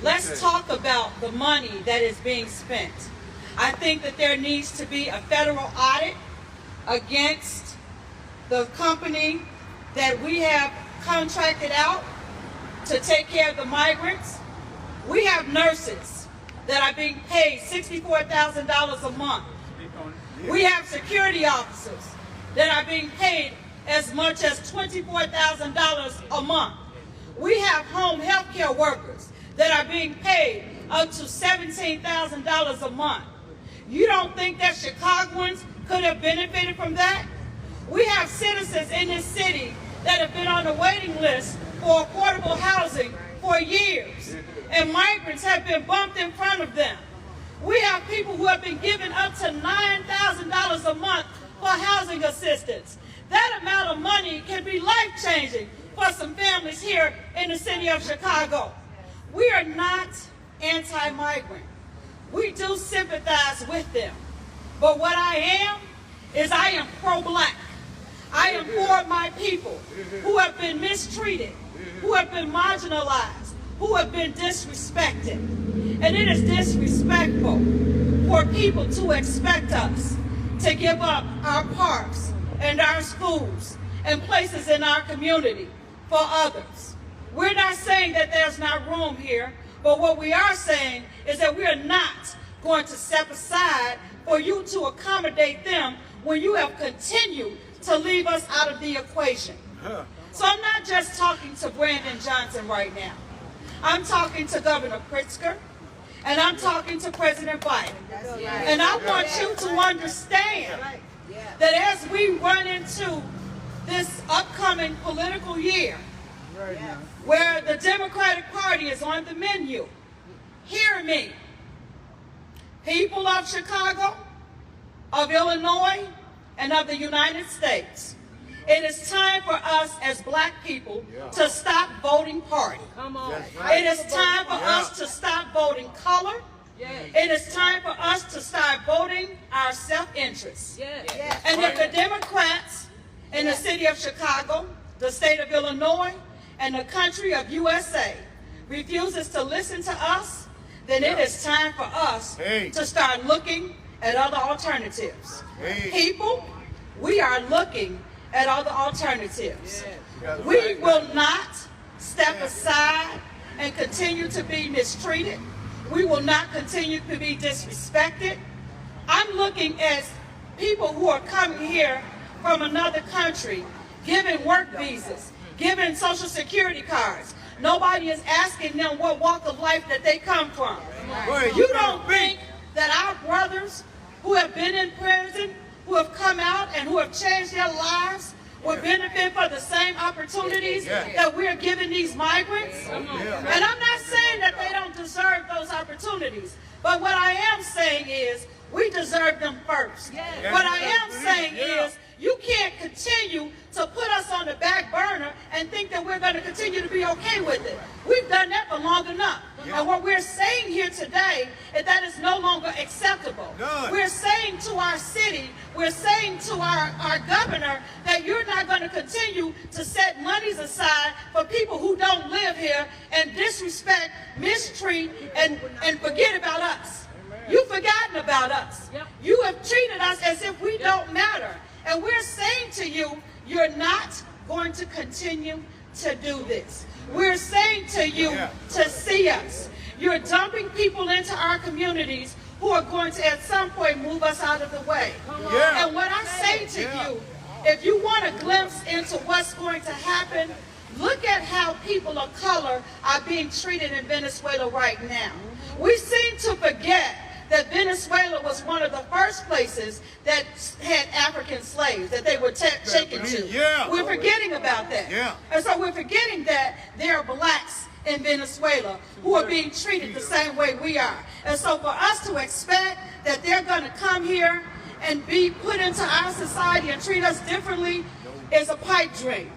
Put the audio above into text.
Let's talk about the money that is being spent. I think that there needs to be a federal audit against the company that we have contracted out to take care of the migrants. We have nurses that are being paid $64,000 a month. We have security officers that are being paid as much as $24,000 a month. We have home health care workers that are being paid up to $17,000 a month. You don't think that Chicagoans could have benefited from that? We have citizens in this city that have been on the waiting list for affordable housing for years, and migrants have been bumped in front of them. We have people who have been given up to $9,000 a month for housing assistance. That amount of money can be life-changing for some families here in the city of Chicago. We are not anti-migrant. We do sympathize with them. But what I am is I am pro-black. I am for my people who have been mistreated, who have been marginalized, who have been disrespected. And it is disrespectful for people to expect us to give up our parks and our schools and places in our community for others. We're not saying that there's not room here, but what we are saying is that we are not going to step aside for you to accommodate them when you have continued to leave us out of the equation. So I'm not just talking to Brandon Johnson right now. I'm talking to Governor Pritzker, and I'm talking to President Biden. And I want you to understand that as we run into this upcoming political year, where the Democratic Party is on the menu, hear me. People of Chicago, of Illinois, and of the United States, it is time for us as black people to stop voting party. It is time for us to stop voting color. It is time for us to start voting our self-interest. And if the Democrats in the city of Chicago, the state of Illinois, and the country of USA refuses to listen to us, then it is time for us to start looking at other alternatives. People, we are looking at other alternatives. We will not step aside and continue to be mistreated. We will not continue to be disrespected. I'm looking at people who are coming here from another country, given work visas, given social security cards. Nobody is asking them what walk of life that they come from. You don't think that our brothers who have been in prison, who have come out and who have changed their lives would benefit for the same opportunities that we're giving these migrants? And I'm not saying that they don't deserve those opportunities, but what I am saying is we deserve them first. What I am saying is you can't continue to put us on the back burner and think that we're going to continue to be okay with it. We've done that for long enough. And what we're saying here today is that it's no longer acceptable. We're saying to our city, we're saying to our governor that you're not going to continue to set monies aside for people who don't live here and disrespect, mistreat, and forget about us. You've forgotten about us. You have treated us as if we don't matter. And we're saying to you, you're not going to continue to do this. We're saying to you to see us. You're dumping people into our communities who are going to at some point move us out of the way. And what I say to you, if you want a glimpse into what's going to happen, look at how people of color are being treated in Venezuela right now. We seem to forget that Venezuela was one of the first places that had African slaves that they were taken to. We're forgetting about that. And so we're forgetting that there are blacks in Venezuela who are being treated the same way we are. And so for us to expect that they're going to come here and be put into our society and treat us differently is a pipe dream.